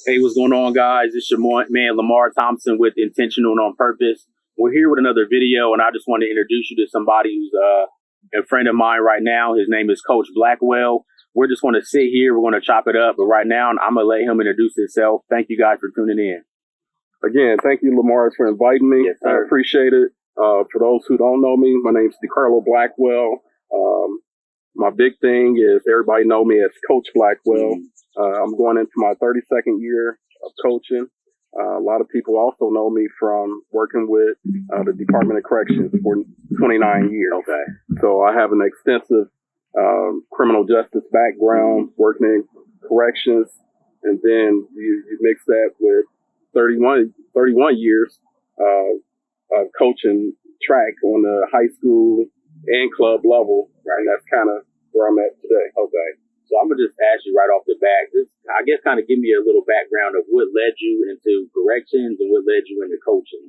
Hey, what's going on, guys? It's your man, Lamar Thompson with Intentional and On Purpose. We're here with another video, and I just want to introduce you to somebody who's a friend of mine right now. His name is Coach Blackwell. We're just going to sit here. We're going to chop it up. But right now, I'm going to let him introduce himself. Thank you guys for tuning in. Again, thank you, Lamar, for inviting me. Yes, sir. I appreciate it. For those who don't know me, my name's DeCarlo Blackwell. My big thing is everybody know me as Coach Blackwell. I'm going into my 32nd year of coaching. A lot of people also know me from working with the Department of Corrections for 29 years. Okay. So I have an extensive criminal justice background, working in corrections, and then you mix that with 31 years of coaching track on the high school and club level. Right, and that's kind of where I'm at today. Okay. So I'm going to just ask you right off the bat, I guess kind of give me a little background of what led you into corrections and what led you into coaching.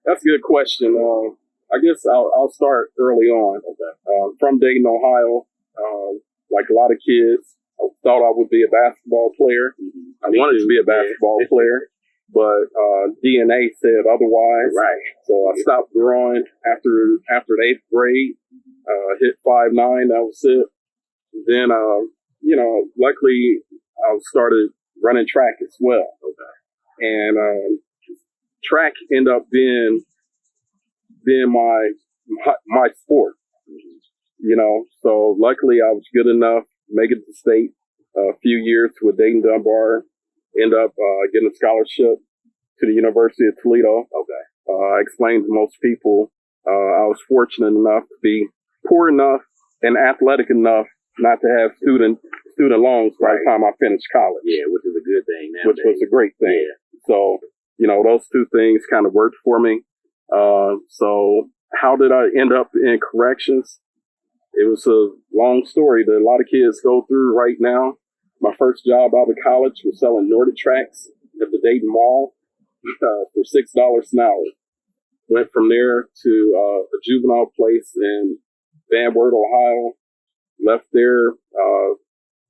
That's a good question. I guess I'll start early on. Okay. From Dayton, Ohio, like a lot of kids, I thought I would be a basketball player. Mm-hmm. I wanted to be a basketball player, but DNA said otherwise. Right. So I stopped growing after the 8th grade. Hit 5'9", that was it. Then, luckily I started running track as well. Okay. And track ended up being my sport. So luckily I was good enough, make it to state a few years with Dayton Dunbar, end up getting a scholarship to the University of Toledo. Okay. I explained to most people I was fortunate enough to be poor enough and athletic enough not to have student loans by the time I finished college. Yeah, which is a good thing nowadays. Which was a great thing. Yeah. So, those two things kind of worked for me. So how did I end up in corrections? It was a long story that a lot of kids go through right now. My first job out of college was selling Nordic tracks at the Dayton Mall for $6 an hour. Went from there to a juvenile place in Van Wert, Ohio. Left there,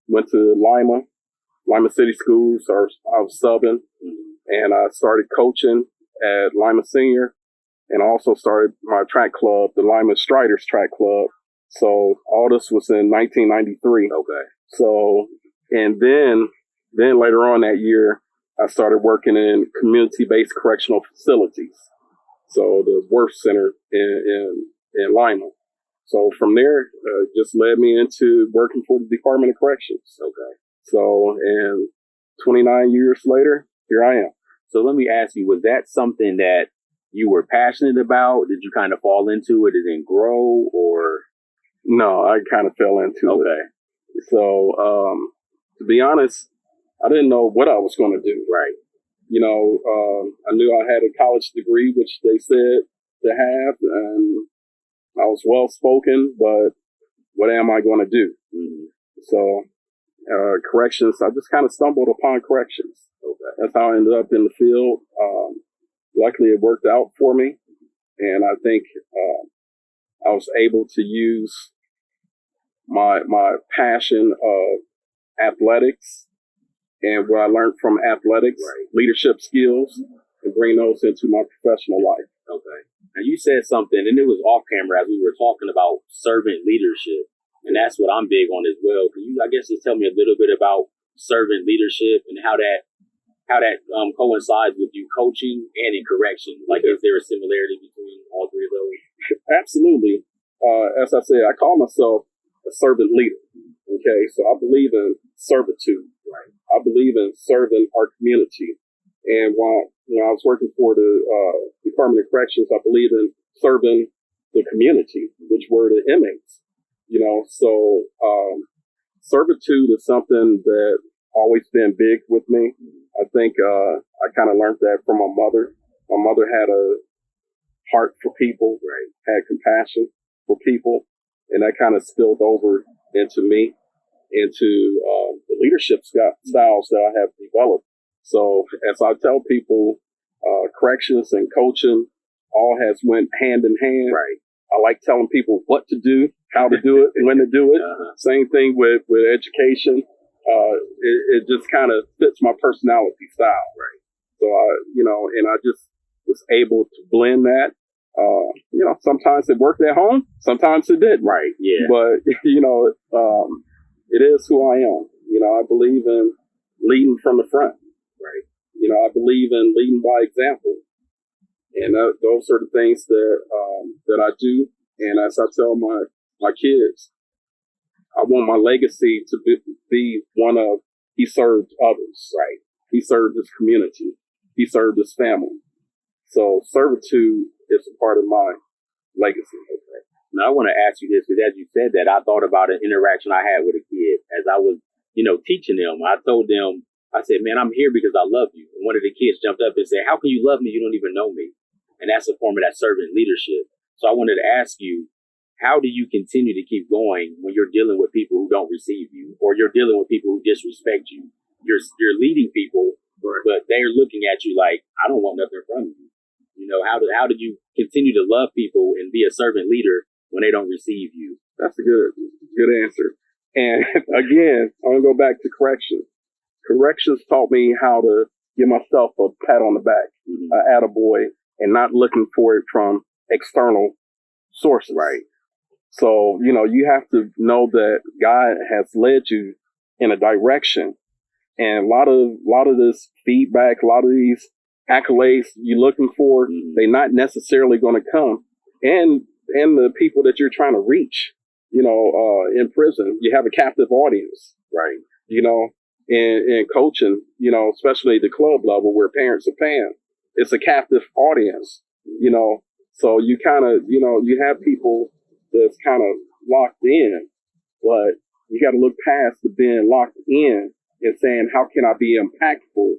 went to Lima City Schools. I was subbing, and I started coaching at Lima Senior, and also started my track club, the Lima Striders Track Club. So all this was in 1993. Okay. So, and then later on that year, I started working in community-based correctional facilities. So the Worth Center in Lima. So from there, just led me into working for the Department of Corrections. Okay. So, and 29 years later, here I am. So let me ask you, was that something that you were passionate about? Did you kind of fall into it? Did it grow, or? No, I kind of fell into it. Okay. So, to be honest, I didn't know what I was going to do. Right. I knew I had a college degree, which they said to have, and I was well spoken, but what am I going to do? Mm-hmm. So, corrections, I just kind of stumbled upon corrections. Okay. That's how I ended up in the field. Luckily, it worked out for me, and I think I was able to use my passion of athletics and what I learned from athletics, right, leadership skills, and bring those into my professional life. Okay. Now you said something, and it was off camera as we were talking about servant leadership, and that's what I'm big on as well. Can you, I guess, just tell me a little bit about servant leadership and how that coincides with you coaching and in correction? Like, is there a similarity between all three of those? Absolutely. As I said, I call myself a servant leader. Okay, so I believe in servitude. Right. I believe in serving our community. And when I was working for the Department of Corrections, I believe in serving the community, which were the inmates. So servitude is something that always been big with me. I think I kind of learned that from my mother. My mother had a heart for people, right, had compassion for people, and that kind of spilled over into me, into the leadership styles that I have developed. So as I tell people, corrections and coaching all has went hand in hand. Right. I like telling people what to do, how to do it, when to do it. Same thing with education. It just kind of fits my personality style. Right. So and I just was able to blend that. Sometimes it worked at home, sometimes it didn't. Right. Yeah. But, it is who I am. I believe in leading from the front. Right. I believe in leading by example. And those are the things that I do. And as I tell my kids, I want my legacy to be one of, he served others. Right. He served his community. He served his family. So servitude is a part of my legacy. Okay. Now I want to ask you this, because as you said that, I thought about an interaction I had with a kid as I was, teaching them. I told them, I said, man, I'm here because I love you. And one of the kids jumped up and said, how can you love me? You don't even know me. And that's a form of that servant leadership. So I wanted to ask you, how do you continue to keep going when you're dealing with people who don't receive you, or you're dealing with people who disrespect you? You're leading people, but they're looking at you like, I don't want nothing from you. How did you continue to love people and be a servant leader when they don't receive you? That's a good answer. And again, I'm going to go back to corrections. Corrections taught me how to give myself a pat on the back, attaboy, and not looking for it from external sources. Right. So, you have to know that God has led you in a direction, and a lot of this feedback, a lot of these accolades you're looking for, they're not necessarily going to come. And the people that you're trying to reach, in prison, you have a captive audience, right? In coaching, especially the club level where parents are paying, it's a captive audience, so you kind of, you have people that's kind of locked in, but you got to look past the being locked in and saying, how can I be impactful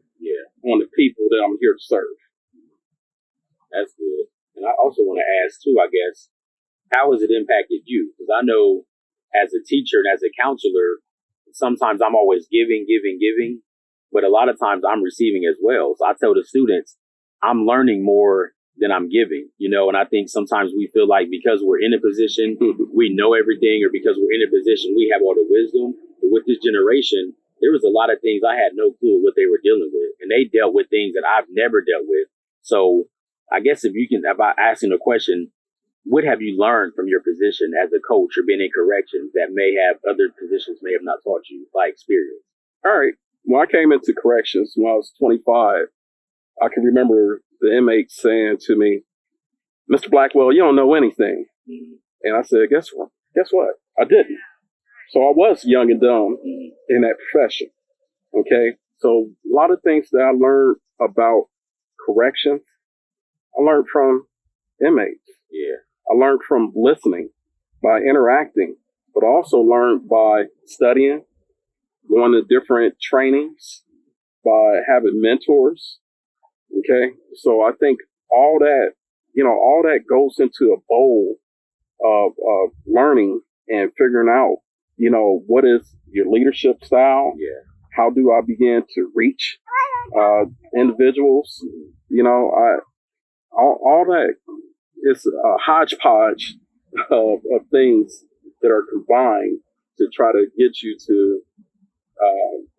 on the people that I'm here to serve? That's good. And I also want to ask too, I guess, how has it impacted you? Because I know as a teacher and as a counselor, sometimes I'm always giving, but a lot of times I'm receiving as well. So I tell the students, I'm learning more than I'm giving, and I think sometimes we feel like because we're in a position, we know everything, or because we're in a position, we have all the wisdom. But with this generation, there was a lot of things I had no clue what they were dealing with, and they dealt with things that I've never dealt with. So I guess if I asking a question, what have you learned from your position as a coach or being in corrections that may have other positions may have not taught you by experience? All right. When I came into corrections when I was 25, I can remember the inmates saying to me, Mr. Blackwell, you don't know anything. And I said, guess what? I didn't. So I was young and dumb in that profession. Okay. So a lot of things that I learned about corrections, I learned from inmates. Yeah. I learned from listening, by interacting, but also learned by studying, going to different trainings, by having mentors. Okay. So I think all that goes into a bowl of learning and figuring out, what is your leadership style? Yeah. How do I begin to reach individuals? All that is a hodgepodge of things that are combined to try to get you to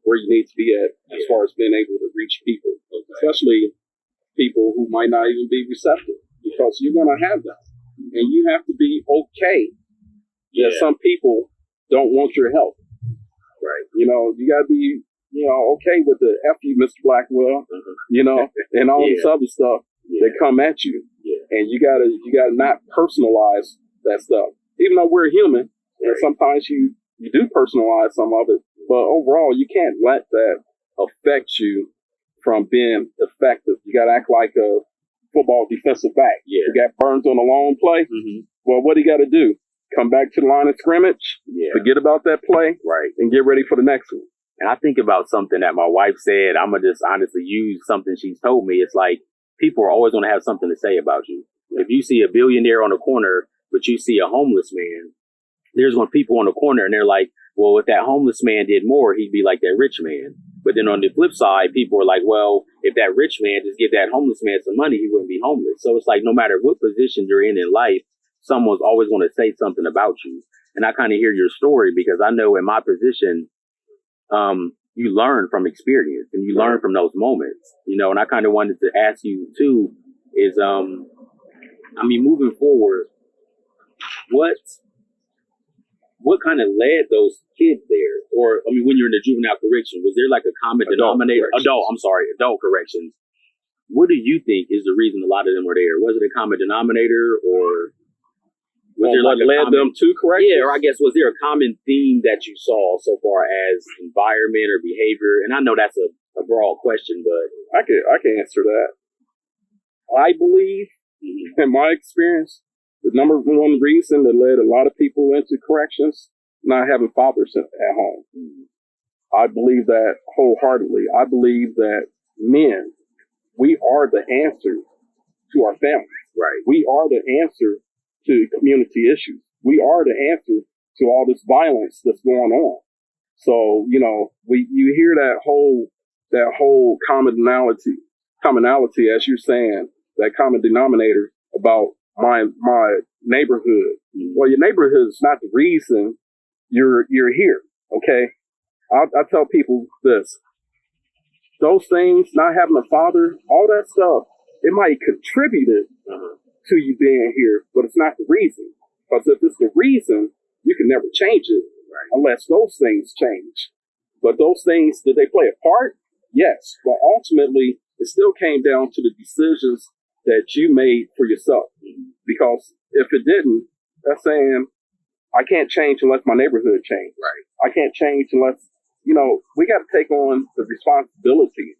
where you need to be at as far as being able to reach people, especially people who might not even be receptive, because you're going to have them. And you have to be okay that some people don't want your help. Right. You got to be, okay with the F you, Mr. Blackwell, and all this other stuff that come at you. Yeah. And you gotta not personalize that stuff. Even though we're human, and sometimes you do personalize some of it, but overall you can't let that affect you from being effective. You gotta act like a football defensive back. Yeah. You got burned on a long play. Well, what do you gotta do? Come back to the line of scrimmage, forget about that play, and get ready for the next one. And I think about something that my wife said. I'm gonna just honestly use something she's told me. It's like, people are always going to have something to say about you. If you see a billionaire on the corner, but you see a homeless man, there's when people on the corner and they're like, well, if that homeless man did more, he'd be like that rich man. But then on the flip side, people are like, well, if that rich man just give that homeless man some money, he wouldn't be homeless. So it's like, no matter what position you're in life, someone's always going to say something about you. And I kind of hear your story because I know in my position, you learn from experience and you learn from those moments, you know, and I kind of wanted to ask you too is, moving forward, what kind of led those kids there? Or, when you're in the juvenile correction, was there like a common denominator? Adult corrections. What do you think is the reason a lot of them were there? Was it a common denominator or was there like led them to corrections? Yeah, or I guess was there a common theme that you saw so far as environment or behavior? And I know that's a broad question, but I can answer that. I believe, in my experience, the number one reason that led a lot of people into corrections, not having fathers at home. I believe that wholeheartedly. I believe that men, we are the answer to our families. Right. We are the answer to community issues. We are the answer to all this violence that's going on. So, you know, you hear that whole commonality, as you're saying, that common denominator about my neighborhood. Well, your neighborhood is not the reason you're here. Okay. I tell people this, those things, not having a father, all that stuff, it might contribute to you being here, but it's not the reason. Because if it's the reason, you can never change it unless those things change. But those things, did they play a part? Yes. But ultimately, it still came down to the decisions that you made for yourself. Because if it didn't, that's saying, I can't change unless my neighborhood changes. Right. I can't change unless, you know, we got to take on the responsibility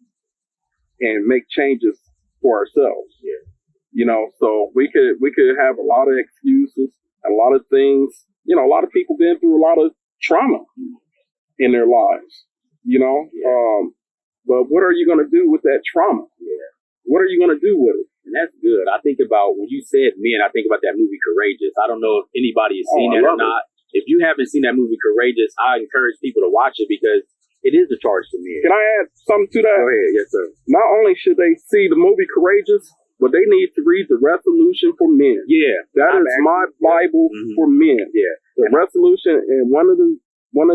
and make changes for ourselves. Yeah. You know, so we could have a lot of excuses, a lot of things. You know, a lot of people been through a lot of trauma in their lives, you know. But what are you going to do with that trauma? Yeah. What are you going to do with it? And that's good. I think about, when you said men, I think about that movie Courageous. I don't know if anybody has seen that or not. If you haven't seen that movie Courageous, I encourage people to watch it because it is a charge to men. Can I add something to that? Go ahead. Yes, sir. Not only should they see the movie Courageous, but they need to read the Resolution for Men. Yeah. That is my Bible for men. Yeah. The Resolution, and one of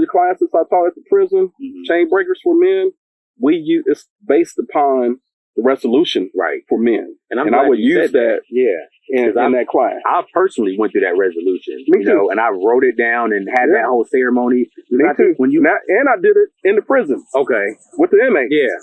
the classes I taught at the prison, Chain Breakers for Men, it's based upon the Resolution for men. And I would use that in that class. I personally went through that resolution. Me too. And I wrote it down and had that whole ceremony. Me too. And I did it in the prison. Okay. With the inmates. Yeah.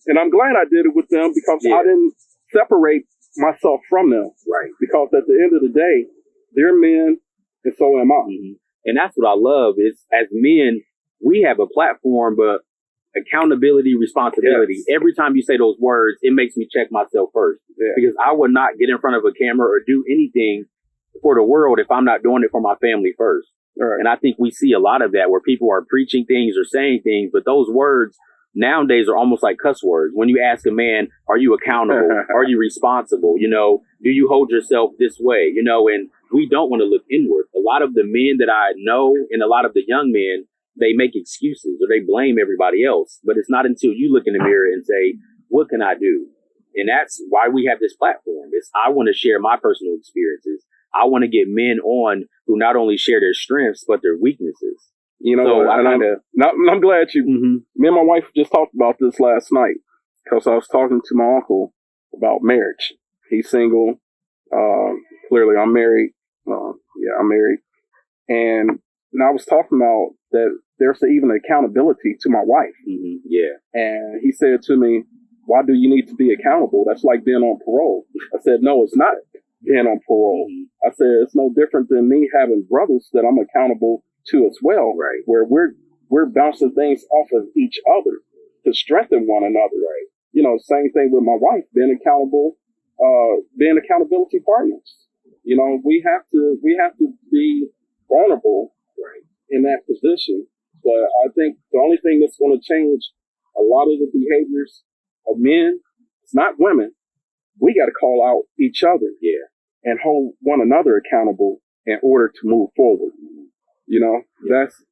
And I'm glad I did it with them because I didn't separate myself from them. Right. Because at the end of the day, they're men and so am I. And that's what I love is, as men, we have a platform, but accountability, responsibility. Yes. Every time you say those words, it makes me check myself first. Yeah. Because I would not get in front of a camera or do anything for the world if I'm not doing it for my family first. Right. And I think we see a lot of that where people are preaching things or saying things, but those words nowadays are almost like cuss words. When you ask a man, are you accountable? Are you responsible? You know, do you hold yourself this way? You know, and we don't want to look inward. A lot of the men that I know and a lot of the young men, they make excuses or they blame everybody else. But it's not until you look in the mirror and say, what can I do? And that's why we have this platform. I want to share my personal experiences. I want to get men on who not only share their strengths, but their weaknesses. You know, so I'm glad you, me and my wife just talked about this last night because I was talking to my uncle about marriage. He's single. Clearly I'm married. I'm married. And I was talking about that there's even accountability to my wife. And he said to me, why do you need to be accountable? That's like being on parole. I said, no, it's not being on parole. I said, it's no different than me having brothers that I'm accountable to as well, where we're bouncing things off of each other to strengthen one another. You know, same thing with my wife, being accountability partners. You know, we have to be vulnerable in that position. But I think the only thing that's going to change a lot of the behaviors of men, it's not women. We got to call out each other and hold one another accountable in order to move forward. You know, that's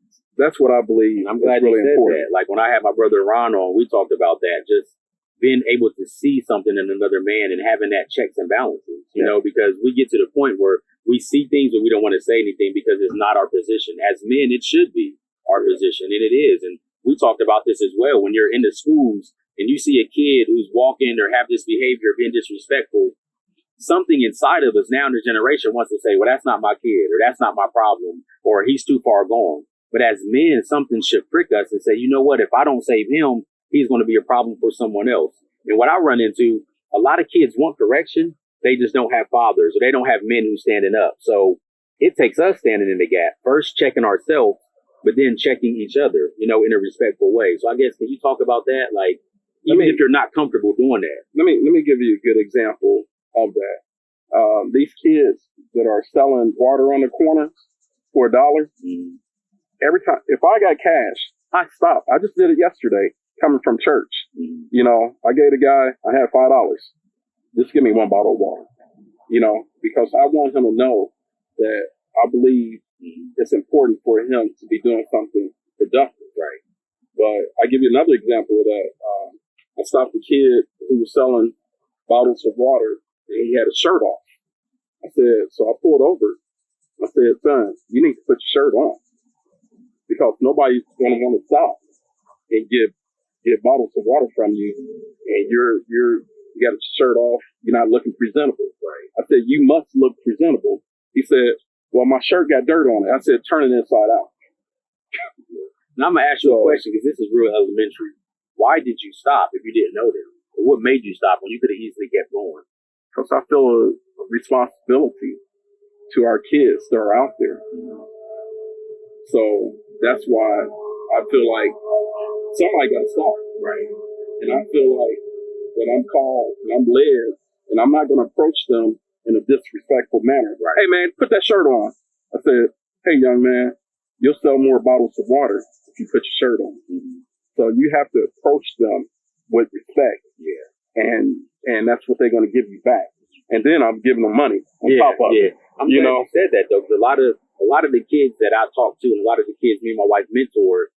what I believe. I'm glad really you said important. that. Like when I had my brother Ron on, we talked about that, just being able to see something in another man and having that checks and balances, you know, because we get to the point where we see things but we don't want to say anything because it's not our position. As men, it should be our position, and it is. And we talked about this as well. When you're in the schools and you see a kid who's walking or have this behavior being disrespectful, something inside of us now in the generation wants to say, well, that's not my kid, or that's not my problem, or he's too far gone. But as men, something should prick us and say, you know what, if I don't save him, he's going to be a problem for someone else. And what I run into, a lot of kids want correction. They just don't have fathers, or they don't have men who's standing up. So it takes us standing in the gap, first checking ourselves, but then checking each other, in a respectful way. So I guess, can you talk about that? Like, even if you're not comfortable doing that. Let me give you a good example of that. These kids that are selling water on the corner for $1, every time, if I got cash, I stop. I just did it yesterday coming from church. I gave the guy, I had $5. Just give me one bottle of water, because I want him to know that I believe it's important for him to be doing something productive. Right. But I give you another example of that. I stopped a kid who was selling bottles of water, and he had a shirt off. So I pulled over. I said, son, you need to put your shirt on, because nobody's going to want to stop and get bottles of water from you, and you got a shirt off. You're not looking presentable. Right. I said, you must look presentable. He said, well, my shirt got dirt on it. I said, turn it inside out. Now I'm going to ask you a question, because this is real elementary. Why did you stop if you didn't know them? Or what made you stop when you could have easily kept going? Because I feel a responsibility to our kids that are out there. So that's why I feel like somebody got to stop. Right. And I feel like that I'm called and I'm led, and I'm not going to approach them in a disrespectful manner. Right. Hey, man, put that shirt on. I said, hey, young man, you'll sell more bottles of water if you put your shirt on. So you have to approach them with respect. Yeah. And that's what they're going to give you back. And then I'm giving them money on top of it. I'm glad you said that, though, because a lot of the kids that I talk to, and a lot of the kids me and my wife mentor,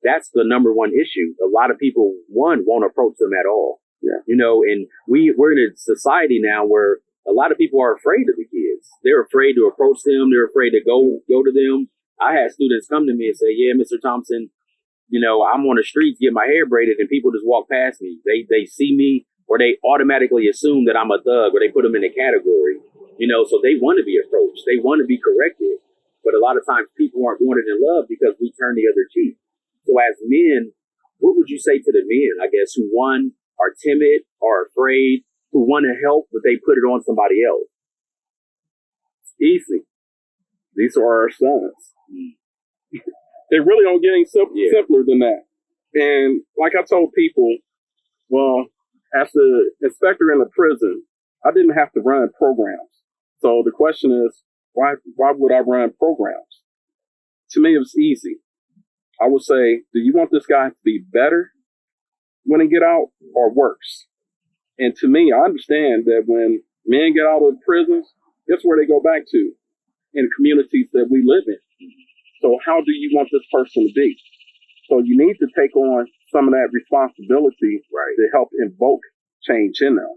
that's the number one issue. A lot of people, won't approach them at all. Yeah. And we're in a society now where a lot of people are afraid of the kids. They're afraid to approach them. They're afraid to go to them. I had students come to me and say, yeah, Mr. Thompson, I'm on the streets getting my hair braided, and people just walk past me. They see me, or they automatically assume that I'm a thug, or they put them in a category, so they want to be approached. They want to be corrected. But a lot of times people aren't doing it in love because we turn the other cheek. So as men, what would you say to the men, I guess, who are timid, are afraid, who want to help, but they put it on somebody else? Easy. These are our sons. They really don't get any simpler than that. And like I told people, well, as the inspector in the prison, I didn't have to run programs. So the question is, why would I run programs? To me, it was easy. I would say, do you want this guy to be better when he get out, or worse? And to me, I understand that when men get out of prisons, guess where they go back to? In communities that we live in. So how do you want this person to be? So you need to take on some of that responsibility, right, to help invoke change in them.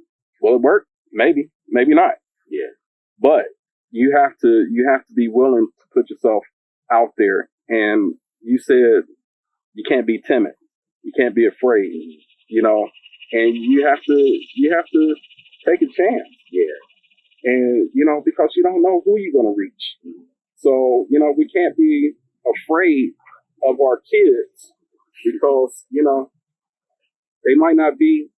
Will it work? Maybe, maybe not. Yeah. But you have to be willing to put yourself out there. And you said you can't be timid. You can't be afraid, and you have to take a chance. Yeah. And, because you don't know who you're going to reach. So, we can't be afraid of our kids because, they might not be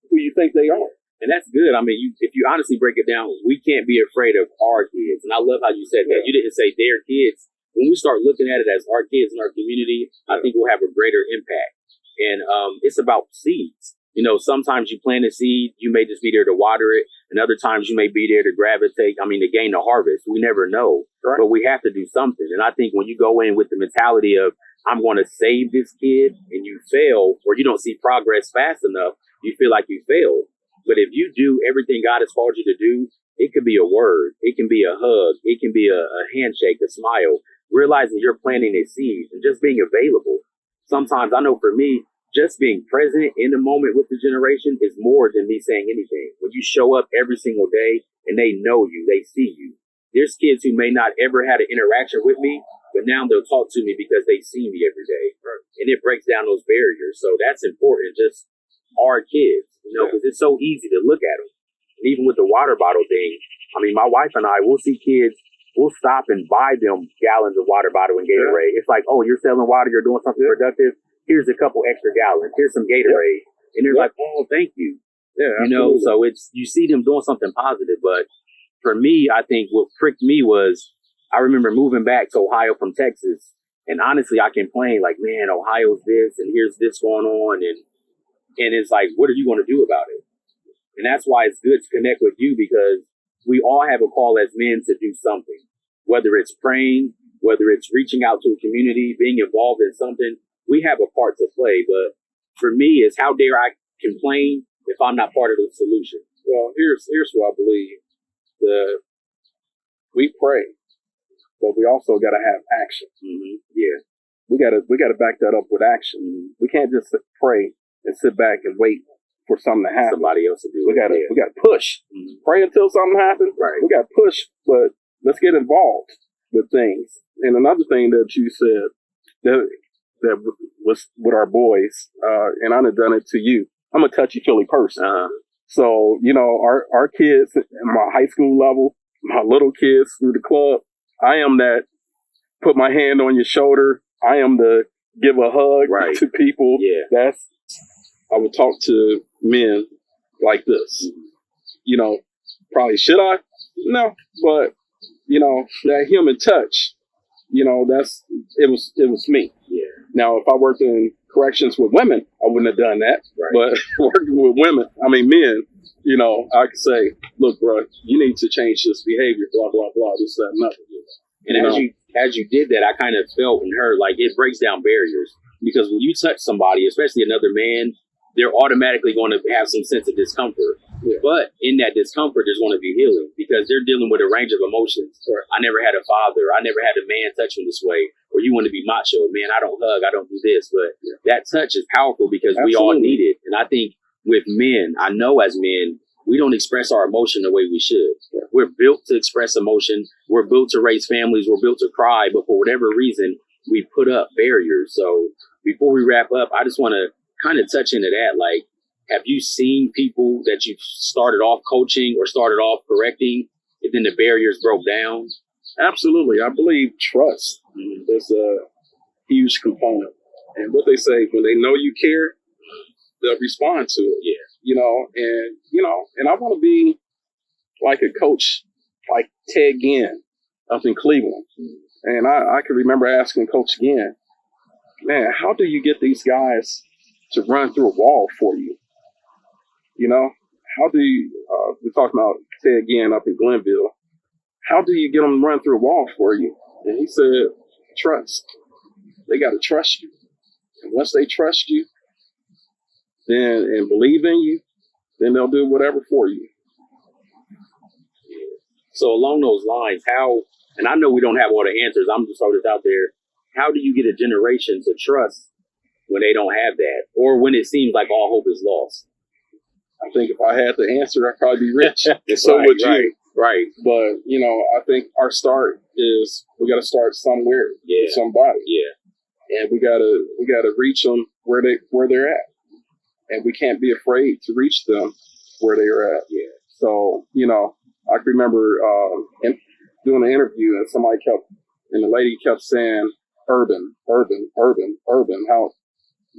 who you think they are. And that's good. I mean, if you honestly break it down, we can't be afraid of our kids. And I love how you said that. You didn't say their kids. When we start looking at it as our kids in our community, I think we'll have a greater impact. And it's about seeds. Sometimes you plant a seed, you may just be there to water it. And other times you may be there to to gain the harvest. We never know. Right. But we have to do something. And I think when you go in with the mentality of, I'm going to save this kid, and you fail, or you don't see progress fast enough, you feel like you failed. But if you do everything God has called you to do, it could be a word. It can be a hug. It can be a handshake, a smile. Realizing you're planting a seed and just being available. Sometimes I know for me, just being present in the moment with the generation is more than me saying anything. When you show up every single day and they know you, they see you, There's kids who may not ever had an interaction with me, but now they'll talk to me because they see me every day. And it breaks down those barriers. So that's important. Just our kids, because it's so easy to look at them. And even with the water bottle thing, I mean, my wife and I, we'll see kids, we'll stop and buy them gallons of water bottle and Gatorade. It's like, oh, you're selling water, you're doing something productive. Here's a couple extra gallons. Here's some Gatorade. And they're like, oh, thank you. Yeah, So you see them doing something positive. But for me, I think what pricked me was I remember moving back to Ohio from Texas. And honestly, I complained like, man, Ohio's this and here's this going on. And it's like, what are you going to do about it? And that's why it's good to connect with you, because we all have a call as men to do something, whether it's praying, whether it's reaching out to a community, being involved in something. We have a part to play. But for me, it's how dare I complain if I'm not part of the solution? Well, here's what I believe. We pray, but we also got to have action. Mm-hmm. Yeah, we got to back that up with action. Mm-hmm. We can't just pray and sit back and wait for something to happen. Somebody else to do it. We got to push. Mm-hmm. Pray until something happens. Right. We got to push, but let's get involved with things. And another thing that you said that was with our boys, and I've done it to you. I'm a touchy-feely person. Uh-huh. So, our kids at my high school level, my little kids through the club, I am that put my hand on your shoulder. I am the give a hug to people. Yeah. I would talk to men like this. Probably should I? No, but that human touch, it was me. Yeah. Now, if I worked in corrections with women, I wouldn't have done that. Right. But working with men, I could say, look, bro, you need to change this behavior, blah, blah, blah, this, that, and other. And as you did that, I kind of felt and heard like it breaks down barriers, because when you touch somebody, especially another man, they're automatically going to have some sense of discomfort. Yeah. But in that discomfort, there's going to be healing, because they're dealing with a range of emotions. Right. I never had a father. I never had a man touch me this way. Or you want to be macho. Man, I don't hug. I don't do this. But that touch is powerful, because we all need it. And I think with men, I know as men, we don't express our emotion the way we should. Yeah. We're built to express emotion. We're built to raise families. We're built to cry. But for whatever reason, we put up barriers. So before we wrap up, I just want to kind of touch into that. Like, have you seen people that you started off coaching or started off correcting, and then the barriers broke down? Absolutely. I believe trust is a huge component. And what they say, when they know you care, they'll respond to it. Yeah. And I want to be like a coach like Ted Ginn up in Cleveland. And I can remember asking Coach Ginn, man, how do you get these guys to run through a wall for you? How do you, we're talking about Ted Ginn up in Glenville. How do you get them to run through a wall for you? And he said, trust. They got to trust you. And once they trust you, then and believe in you, then they'll do whatever for you. So along those lines, and I know we don't have all the answers, I'm just throwing this out there, how do you get a generation to trust when they don't have that, or when it seems like all hope is lost? I think if I had the answer, I'd probably be rich. And so would you. Right. But, I think our start is we got to start somewhere with somebody. Yeah. And we got to reach them where they're at. And we can't be afraid to reach them where they're at. Yeah. So, I can remember doing an interview, and the lady kept saying, urban.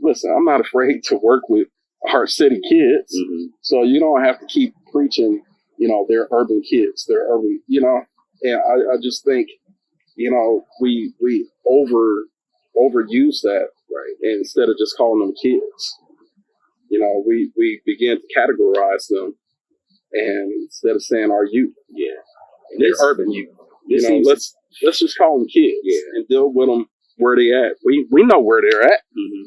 Listen, I'm not afraid to work with our city kids. Mm-hmm. So you don't have to keep preaching, they're urban kids. They're urban, and I just think, we overuse that, right? And instead of just calling them kids, we begin to categorize them, and instead of saying our youth, they're urban youth. Let's just call them kids and deal with them where they at. We know where they're at. Mm-hmm.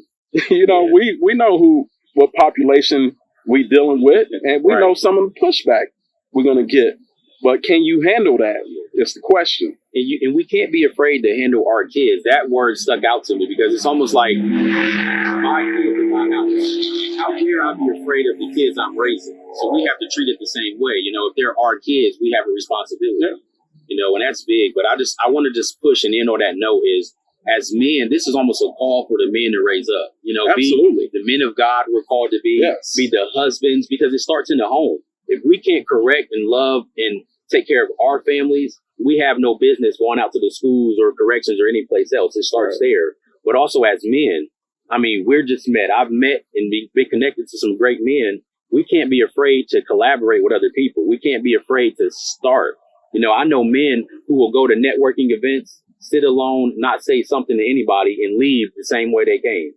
We know what population we dealing with, and we know some of the pushback we're going to get. But can you handle that? It's the question. And we can't be afraid to handle our kids. That word stuck out to me, because it's almost like my kids in my house. How dare I be afraid of the kids I'm raising? So we have to treat it the same way. If they're our kids, we have a responsibility. and that's big. But I want to just push and end on that note is, as men, this is almost a call for the men to raise up, Absolutely. be the men of God we're called to be, Yes. be the husbands, because it starts in the home. If we can't correct and love and take care of our families, we have no business going out to the schools or corrections or any place else. It starts there. But also as men, I mean, we're just met. I've met and been connected to some great men. We can't be afraid to collaborate with other people. We can't be afraid to start. I know men who will go to networking events, sit alone, not say something to anybody, and leave the same way they came.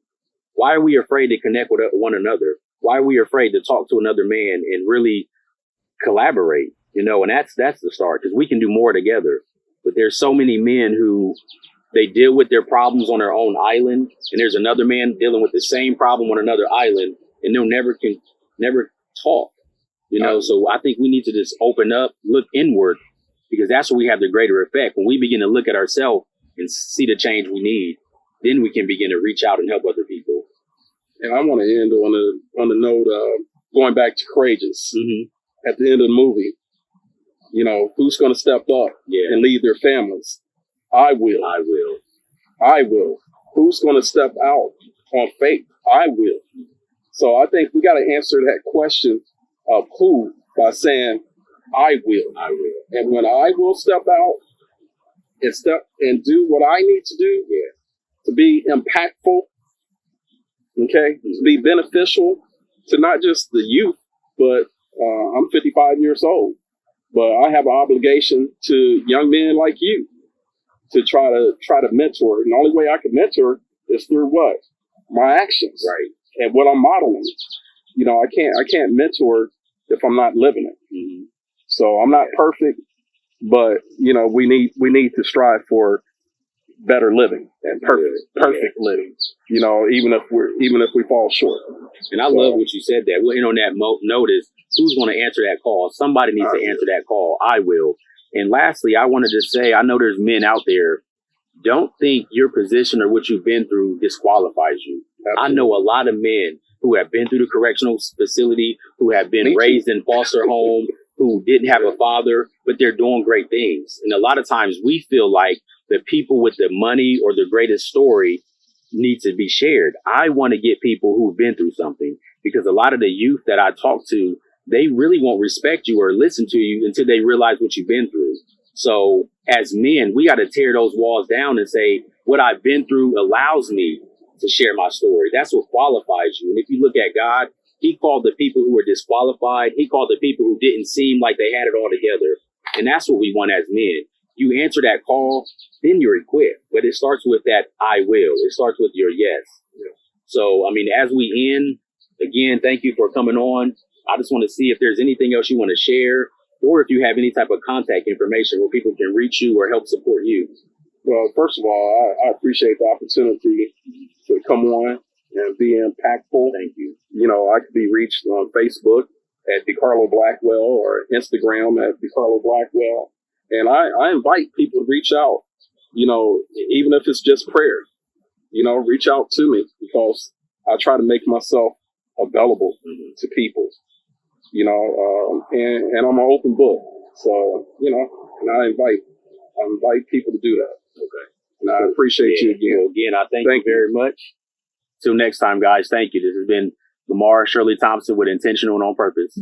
Why are we afraid to connect with one another? Why are we afraid to talk to another man and really collaborate? And that's the start, because we can do more together. But there's so many men who they deal with their problems on their own island, and there's another man dealing with the same problem on another island, and they'll never talk. So I think we need to just open up, look inward, because that's where we have the greater effect. When we begin to look at ourselves and see the change we need, then we can begin to reach out and help other people. And I want to end on the note of going back to courageous. Mm-hmm. At the end of the movie, who's going to step up and lead their families? I will. I will. I will. Who's going to step out on faith? I will. So I think we got to answer that question of who by saying, I will. I will. And when I will step out and do what I need to do to be impactful, to be beneficial to not just the youth, but I'm 55 years old, but I have an obligation to young men like you to try to mentor. And the only way I can mentor is through what? My actions. Right. And what I'm modeling. I can't mentor if I'm not living it. Mm-hmm. So I'm not perfect, but we need to strive for better living and perfect living. Even if we fall short. And I love what you said. That we'll end on that note is, who's going to answer that call? Somebody needs to answer that call. I will. And lastly, I wanted to say, I know there's men out there. Don't think your position or what you've been through disqualifies you. Absolutely. I know a lot of men who have been through the correctional facility, who have been raised in foster home, who didn't have a father, but they're doing great things. And a lot of times we feel like the people with the money or the greatest story need to be shared. I want to get people who've been through something, because a lot of the youth that I talk to, they really won't respect you or listen to you until they realize what you've been through. So as men, we got to tear those walls down and say, what I've been through allows me to share my story. That's what qualifies you. And if you look at God, he called the people who were disqualified. He called the people who didn't seem like they had it all together. And that's what we want as men. You answer that call, then you're equipped. But it starts with that I will. It starts with your yes. Yeah. So, as we end, again, thank you for coming on. I just want to see if there's anything else you want to share, or if you have any type of contact information where people can reach you or help support you. Well, first of all, I appreciate the opportunity to come on and be impactful. Thank you. I could be reached on Facebook at DeCarlo Blackwell or Instagram at DeCarlo Blackwell. And I invite people to reach out, even if it's just prayer, reach out to me, because I try to make myself available to people, and I'm an open book. So, and I invite people to do that. Okay. And I appreciate you again. Well, again, I thank you very much. Till next time, guys. Thank you. This has been Lamar Shir'Lee Thompson with Intentional and On Purpose.